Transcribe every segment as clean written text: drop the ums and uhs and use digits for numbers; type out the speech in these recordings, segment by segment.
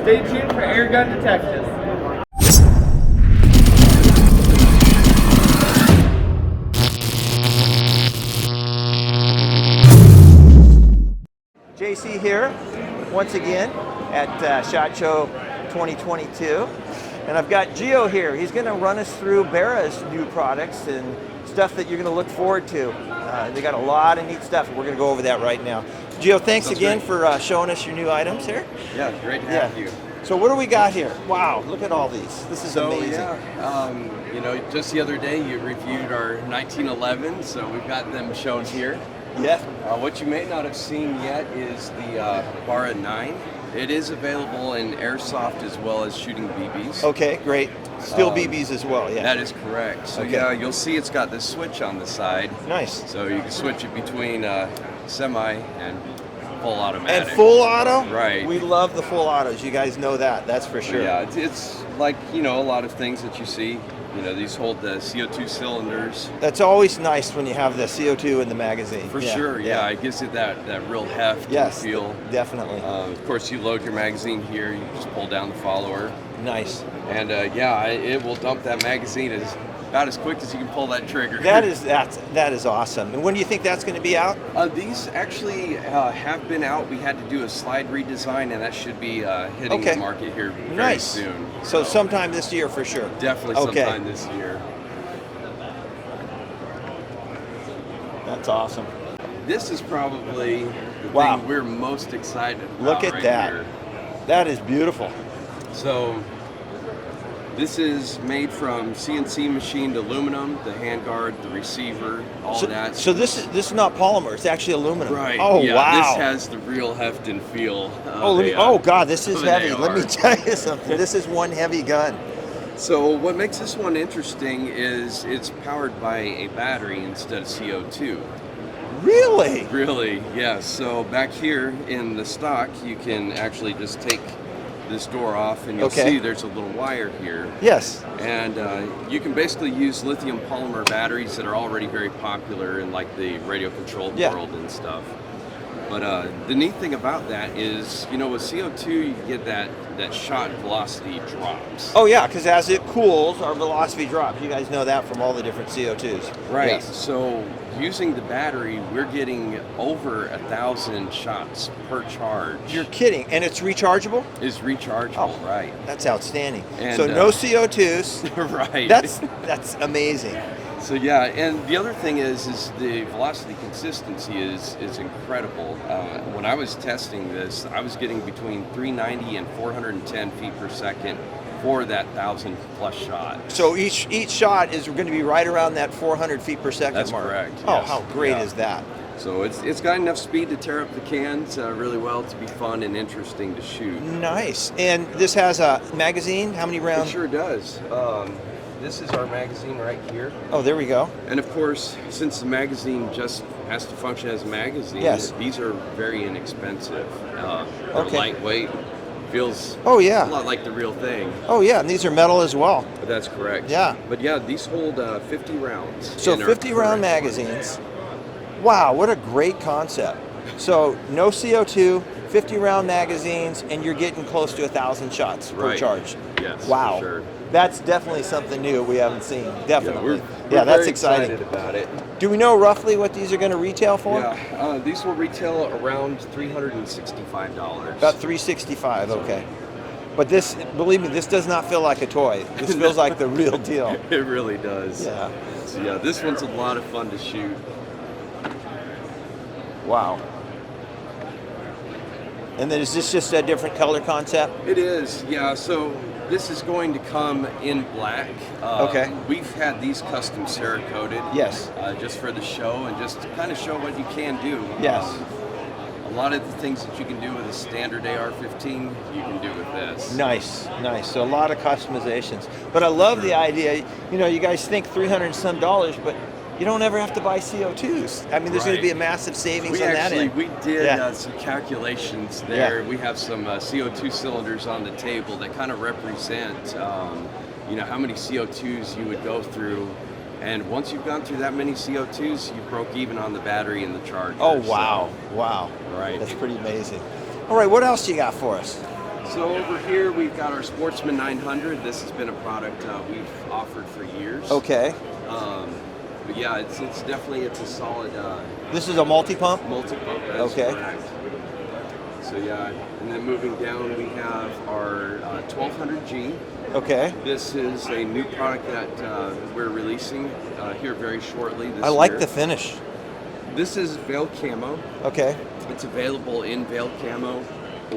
Stay tuned for Airgun Detectives. JC here, once again, at SHOT Show 2022. And I've got Gio here. He's going to run us through BARRA's new products and stuff that you're going to look forward to. They got a lot of neat stuff. We're going to go over that right now. Gio, thanks again for showing us your new items here. Yeah, great to have you. So what do we got here? Wow, look at all these. This is amazing. Yeah, you know, just the other day you reviewed our 1911, so we've got them shown here. Yeah. What you may not have seen yet is the BARRA 9. It is available in airsoft as well as shooting BBs. Okay, great. Still BBs as well, yeah. That is correct. So yeah, you'll see it's got this switch on the side. Nice. So you can switch it between semi and full automatic. And full auto? Right. We love the full autos. You guys know that. That's for sure. Yeah, it's like, you know, a lot of things that you see. You know, these hold the CO2 cylinders. That's always nice when you have the CO2 in the magazine. For sure, yeah. It gives it that real heft and feel. Definitely. Of course, you load your magazine here. You just pull down the follower. Nice. And yeah, it will dump that magazine about as quick as you can pull that trigger. That is awesome. And when do you think that's going to be out? These actually have been out. We had to do a slide redesign, and that should be hitting the market here very soon. So sometime this year for sure. Definitely sometime this year. That's awesome. This is probably the thing we're most excited about. Look at that. Here. That is beautiful. So this is made from CNC machined aluminum, the handguard, the receiver, all that. So this is not polymer, it's actually aluminum. Right. Oh, yeah, wow. This has the real heft and feel. Oh God, this is heavy. Let me tell you something. This is one heavy gun. So what makes this one interesting is it's powered by a battery instead of CO2. Really? Really, yes. So back here in the stock, you can actually just take this door off, and you'll see there's a little wire here. Yes. And you can basically use lithium polymer batteries that are already very popular in like the radio controlled world and stuff. But the neat thing about that is, you know, with CO2 you get that shot velocity drops. Oh yeah, because as it cools, our velocity drops. You guys know that from all the different CO2s. Right. Yes. So using the battery, we're getting over 1,000 shots per charge. You're kidding. And it's rechargeable? It's rechargeable, right. That's outstanding. And, so no CO2s. Right. That's amazing. So yeah, and the other thing is the velocity consistency is incredible. When I was testing this, I was getting between 390 and 410 feet per second for that 1,000+ shot. So each shot is going to be right around that 400 feet per second That's mark. Correct. Oh, yes. how great is that? So it's got enough speed to tear up the cans really well to be fun and interesting to shoot. Nice. And this has a magazine. How many rounds? It sure does. This is our magazine right here. Oh, there we go. And of course, since the magazine just has to function as a magazine, these are very inexpensive. They're lightweight. Feels a lot like the real thing. Oh yeah, and these are metal as well. But that's correct. Yeah. But yeah, these hold 50 rounds. So 50 round magazines. Wow, what a great concept. So no CO2, 50 round magazines, and you're getting close to 1,000 shots per charge. Yes. Wow. For sure. That's definitely something new we haven't seen. Definitely. Yeah, that's very exciting. Excited about it. Do we know roughly what these are going to retail for? Yeah, these will retail around $365. About $365, okay. But this, believe me, this does not feel like a toy. This feels like the real deal. It really does. Yeah. So yeah, this one's a lot of fun to shoot. Wow. And then is this just a different color concept? It is, yeah. So this is going to come in black. We've had these custom Cerakoted. Yes. Just for the show and just to kind of show what you can do. Yes. A lot of the things that you can do with a standard AR-15, you can do with this. Nice, nice. So a lot of customizations. But I love the idea, you know, you guys think $300 and some, but you don't ever have to buy CO2s. I mean, there's going to be a massive savings on that end. We did some calculations there. We have some CO2 cylinders on the table that kind of represent, you know, how many CO2s you would go through. And once you've gone through that many CO2s, you broke even on the battery and the charger. Oh, wow. So, wow. Right. That's pretty amazing. All right, what else you got for us? So over here we've got our Sportsman 900. This has been a product we've offered for years. Okay. But yeah, it's definitely a solid This is a multi-pump? multi-pump. That's Okay. correct. So yeah, and then moving down we have our 1200G. Okay. This is a new product that we're releasing here very shortly this I like year. the finish. This is veil camo. Okay. It's available in veil camo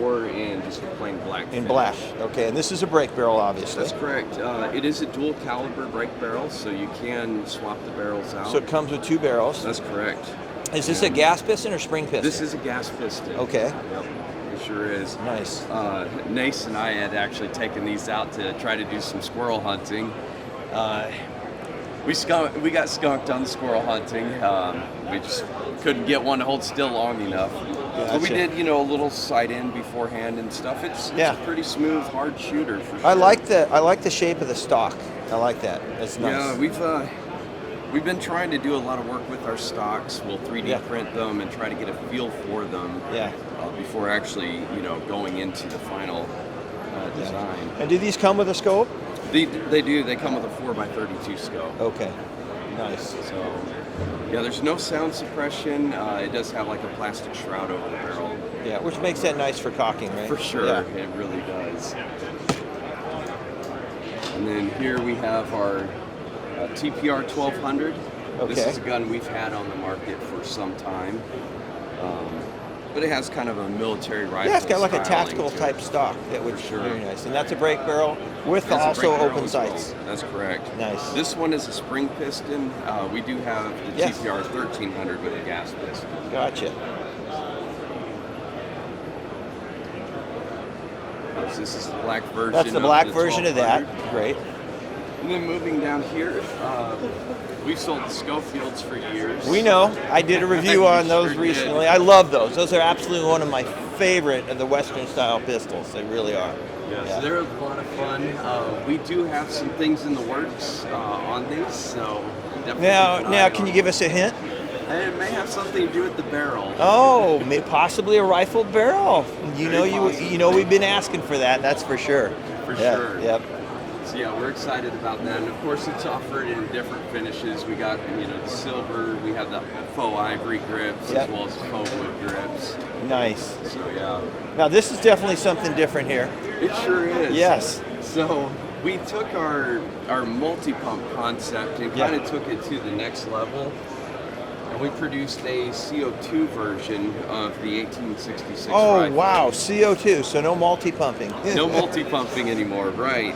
or in just a plain black In finish. black. Okay, and this is a brake barrel, obviously. That's correct. It is a dual caliber brake barrel, so you can swap the barrels out. So it comes with 2 barrels. That's correct. Is this a gas piston or spring piston? This is a gas piston. Okay. Yep, it sure is. Nice. Nace and I had actually taken these out to try to do some squirrel hunting. We got skunked on the squirrel hunting. We just couldn't get one to hold still long enough. But we Gotcha. did, a little sight in beforehand and stuff. It's a pretty smooth, hard shooter for sure. I like the shape of the stock. I like that. It's nice. Yeah, we've been trying to do a lot of work with our stocks. We'll 3D print them and try to get a feel for them. Yeah. Before actually, going into the final design. And do these come with a scope? They do. They come with a 4x32 scope. Okay. Nice. So, yeah, there's no sound suppression. It does have like a plastic shroud over the barrel. Yeah, which makes that nice for cocking, right? For sure, Yeah. it really does. And then here we have our TPR 1200. Okay. This is a gun we've had on the market for some time. But it has kind of a military rifle. Yeah, it's got like a styling tactical to it. type stock, which is sure. very nice. And that's a brake barrel with That's a also brake barrel open as well. sights. That's correct. Nice. This one is a spring piston. We do have the Yes. TPR 1300 with a gas piston. Gotcha. So this is the black version. That's the of black the version of 1200. that. Great. And then moving down here, we've sold the Schofields for years. We know. I did a review on those Sure recently. did. I love those. Those are absolutely one of my favorite of the Western style pistols. They really are. Yeah, so they're a lot of fun. We do have some things in the works on these, so definitely. Now, can you give us a hint? It may have something to do with the barrel. Oh, possibly a rifled barrel. Very possibly. We've been asking for that. That's for sure. For Yeah, sure. Yep. So yeah, we're excited about that. And of course, it's offered in different finishes. We got the silver. We have the faux ivory grips Yep. as well as faux wood grips. Nice. So yeah, Now this is definitely something different here. it sure is. Yes. So we took our multi-pump concept and Yeah. kind of took it to the next level. And we produced a CO2 version of the 1866 Oh rifle. wow, CO2. So no multi-pumping. No multi-pumping anymore, right.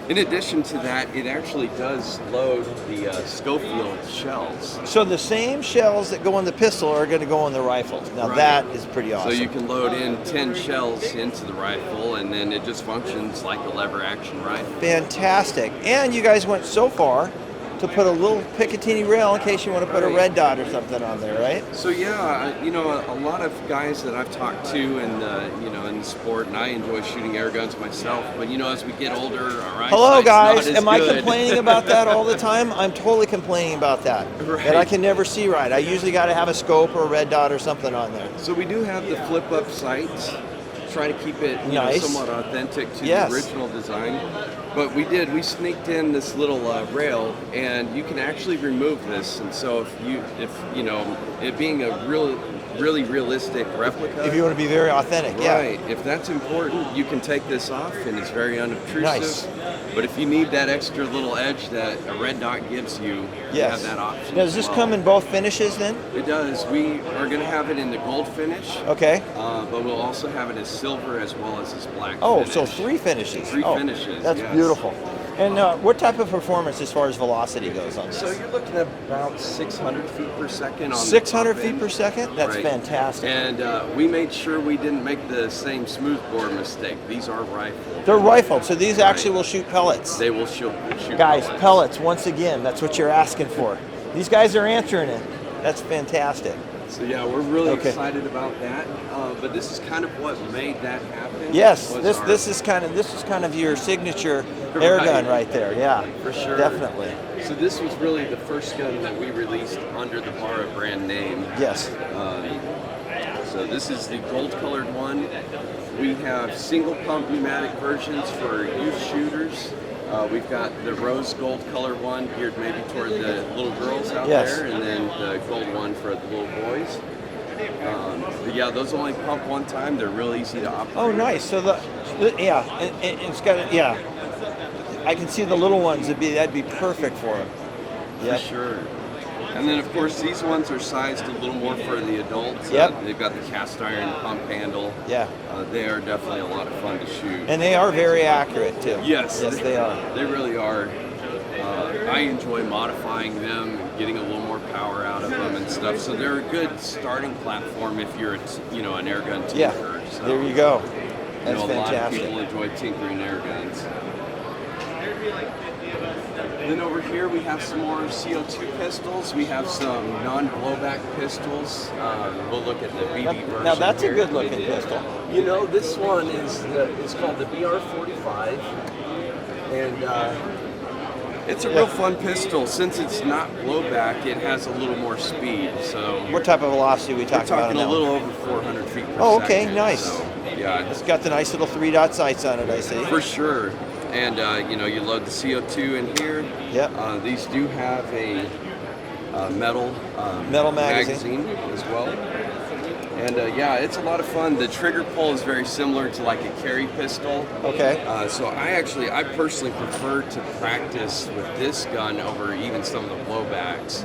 In addition to that, it actually does load the Schofield shells. So the same shells that go in the pistol are going to go in the rifle. Now Right. that is pretty awesome. So you can load in 10 shells into the rifle, and then it just functions like a lever action rifle. Fantastic. And you guys went so far to put a little Picatinny rail in case you want to put a Right. red dot or something on there, right? So yeah, a lot of guys that I've talked to in the sport, and I enjoy shooting air guns myself. But as we get older, our eyesight's Hello not guys, as am I good. complaining about that all the time? I'm totally complaining about that. Right. That I can never see right. I usually got to have a scope or a red dot or something on there. So we do have the flip-up sights. Try to keep it Nice. somewhat authentic to Yes. the original design. But we sneaked in this little rail, and you can actually remove this. And so it being a really realistic replica. If you want to be very authentic, Right. If that's important, you can take this off, and it's very unobtrusive. Nice. But if you need that extra little edge that a red dot gives you, you Yes. have that option. Now, does as this well. come in both finishes then? It does. We are going to have it in the gold finish. Okay. But we'll also have it as silver as well as this black Oh, finish. so 3 finishes. Three Oh, finishes, That's yes. beautiful. And what type of performance as far as velocity goes on this? So you're looking at about 600 feet per second on 600 the top feet end. per second? That's Right. fantastic. And we made sure we didn't make the same smoothbore mistake. These are rifled. They're rifled, so these actually will shoot pellets. They will shoot Guys, pellets, once again, that's what you're asking for. These guys are answering it. That's fantastic. So yeah, we're really Okay. excited about that. But this is kind of what made that happen. Yes, was this our- this is kind of your signature air gun right there. Yeah, For sure. definitely. So this was really the first gun that we released under the BARRA brand name. Yes. So this is the gold-colored one. We we have single pump pneumatic versions for youth shooters. We've got the rose gold color one geared maybe toward the little girls out there, and then the gold one for the little boys. But yeah, those only pump one time. They're real easy to operate. Oh, nice. So it's got I can see the little ones. That'd be perfect for them. For sure. And then of course these ones are sized a little more for the adults. Yep. They've got the cast iron pump handle. Yeah. They are definitely a lot of fun to shoot. And they are very accurate too. Yes. Yes, they are. They really are. I enjoy modifying them and getting a little more power out of them and stuff. So they're a good starting platform if you're, an airgun tinkerer. Yeah. So, There you go. That's a lot of fantastic. people enjoy tinkering air guns. Then over here we have some more CO2 pistols. We have some non-blowback pistols. We'll look at the BB version. Now that's here. a good looking pistol. This one is called the BR45, and it's a real fun pistol. Since it's not blowback, it has a little more speed. So What type of velocity are we talking about? talking on a that little one? over 400 feet per Oh, okay, second. nice. So, yeah, It's got the nice little 3-dot sights on it, I see. for sure. And you load the CO2 in here. Yep. These do have a metal magazine as well. And it's a lot of fun. The trigger pull is very similar to like a carry pistol. Okay. So I personally prefer to practice with this gun over even some of the blowbacks.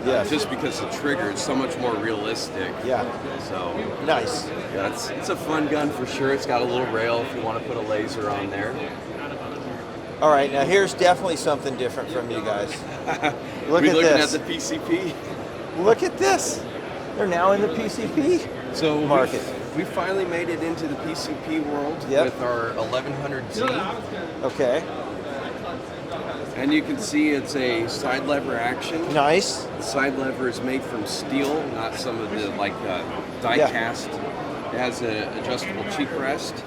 Yes. Just because the trigger is so much more realistic. Yeah. So Nice. yeah, it's a fun gun for sure. It's got a little rail if you want to put a laser on there. All right, now here's definitely something different from you guys. Look We at looking this. at the PCP. Look at this. They're now in the PCP So market. we finally made it into the PCP world Yep. with our 1100Z. Okay. And you can see it's a side lever action. Nice. The side lever is made from steel, not some of the die Yeah. cast. It has an adjustable cheek rest.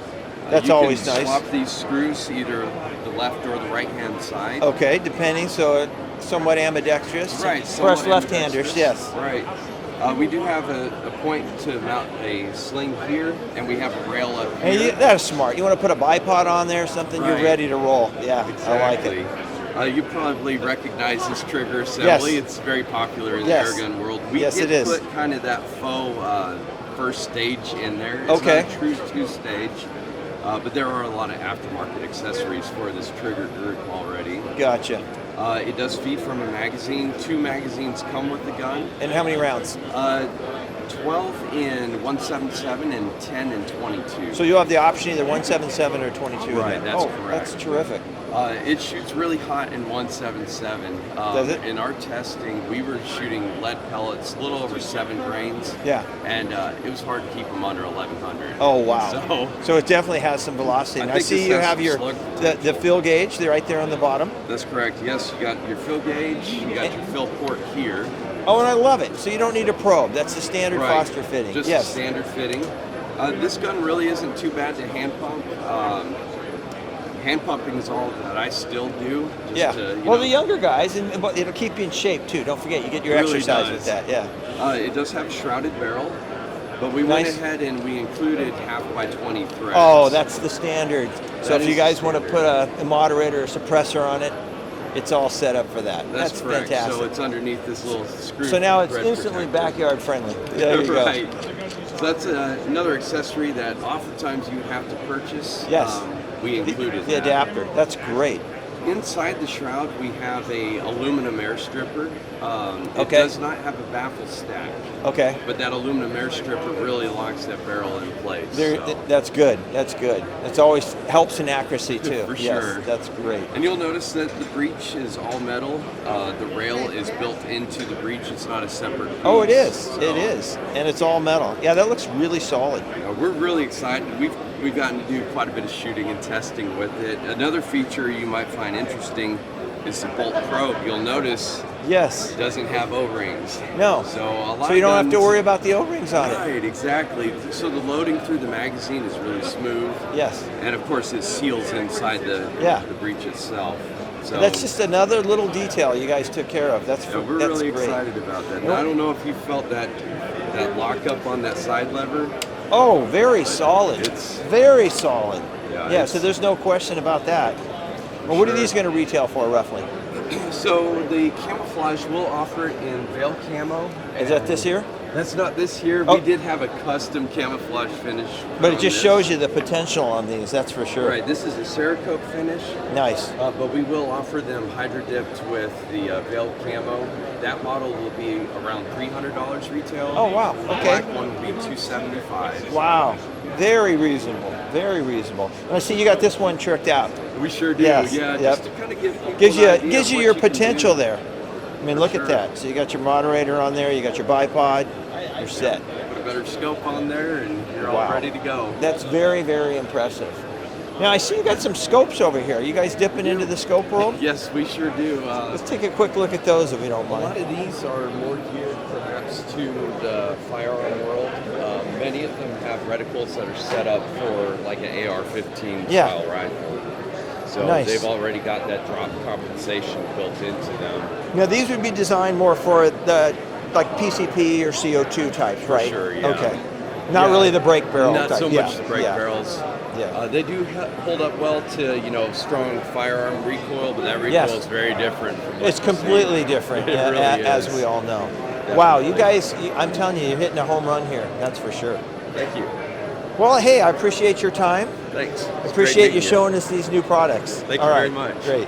That's you always can nice. swap these screws either the left or the right hand side. Okay, depending, so somewhat ambidextrous. Right. For us somewhat left-handers, ambidextrous. yes. Right. We do have a point to mount a sling here, and we have a rail up And here. that's smart. You want to put a bipod on there, something Right. you're ready to roll. Yeah, Exactly. I like it. You probably recognize this trigger assembly. Yes. It's very popular in Yes. the airgun world. We Yes, did it is. put kind of that faux first stage in there. It's Okay. not a true two-stage, but there are a lot of aftermarket accessories for this trigger group already. Gotcha. It does feed from a magazine. 2 magazines come with the gun. And how many rounds? 12 in 177 and 10 in 22. So you have the option either 177 or 22. Right, in there. that's oh, correct. That's terrific. It shoots really hot in 177. Does it? In our testing, we were shooting lead pellets, a little over 7 grains. Yeah. And it was hard to keep them under 1100. Oh, wow. So it definitely has some velocity. I And I think see this you has have some your slug the fill gauge. They're right there on the bottom. That's correct. Yes, you got your fill gauge, you got your fill port here. Oh, and I love it. So you don't need a probe. That's the standard Right. Foster fitting. Just a yes. standard fitting. This gun really isn't too bad to hand pump. Hand pumping is all that I still do. Just Yeah. To, Well, the younger guys, but it'll keep you in shape too. Don't forget, you get your It really exercise does. with that. Yeah. It does have a shrouded barrel, but we went Nice. ahead and we included 1/2x20 threads. Oh, that's the standard. So That if you is guys the want to put a moderator or suppressor on it, it's all set up for that. That's correct. fantastic. So it's underneath this little screw. So now it's thread instantly protector. backyard friendly. There you go. Right. So that's another accessory that oftentimes you have to purchase. Yes. We included The that. adapter. That's great. Inside the shroud, we have a aluminum air stripper. It Okay. does not have a baffle stack, Okay. but that aluminum air stripper really locks that barrel in place. There, so. That's good. That's good. It's always helps in accuracy too. For yes, sure. That's great. And you'll notice that the breech is all metal. The rail is built into the breech. It's not a separate piece. Oh, it is. So, It is, and it's all metal. Yeah, that looks really solid. We're really excited. We've gotten to do quite a bit of shooting and testing with it. Another feature you might find interesting is the bolt probe. You'll notice Yes. it doesn't have O-rings. No. So a lot So you don't have to guns- worry about the O-rings on it. Right, exactly. So the loading through the magazine is really smooth. Yes. And of course it seals inside the breech itself. So That's just another little detail you guys took care of. That's yeah, we're that's really great. excited about that. And I don't know if you felt that lock up on that side lever. Oh, very solid. It's very solid. yeah. So there's no question about that. Well, what are these going to retail for roughly? So the camouflage, we'll offer it in veil camo. Is that this here? That's not this year. Oh. We did have a custom camouflage finish. But it just this. shows you the potential on these, that's for sure. Right, this is a Cerakote finish. Nice. But we will offer them hydro dipped with the veil camo. That model will be around $300 retail. Oh, wow. The Okay. black one will be $275. Wow. Very reasonable. Very reasonable. And I see you got this one tricked out. We sure do. Yes, Yeah, yep. just to kind of give people Gives an you idea gives of you what your can potential do. there. I mean, look at that. So you got your moderator on there, you got your bipod, you're set. Put a better scope on there, and you're all Wow. ready to go. That's very, very impressive. Now I see you got some scopes over here. You guys dipping into the scope world? Yes, we sure do. Let's take a quick look at those if you don't A lot mind. of these are more geared perhaps to the firearm world. Many of them have reticles that are set up for like an AR-15 Yeah. style rifle. So Nice. they've already got that drop compensation built into them. Now these would be designed more for the like PCP or CO2 types, right? Sure, yeah. Okay. Not Yeah. really the break barrel Not type. so Yeah, much the break yeah. barrels. Yeah. They do hold up well to strong firearm recoil, but that recoil Yes. is very different. From what It's you're completely seeing. different, It really as is. we all know. Wow, you guys, I'm telling you, you're hitting a home run here. That's for sure. Thank you. Well, hey, I appreciate your time. Thanks. It's great Appreciate you meeting showing us these new products. Thank All you right, very much. Great.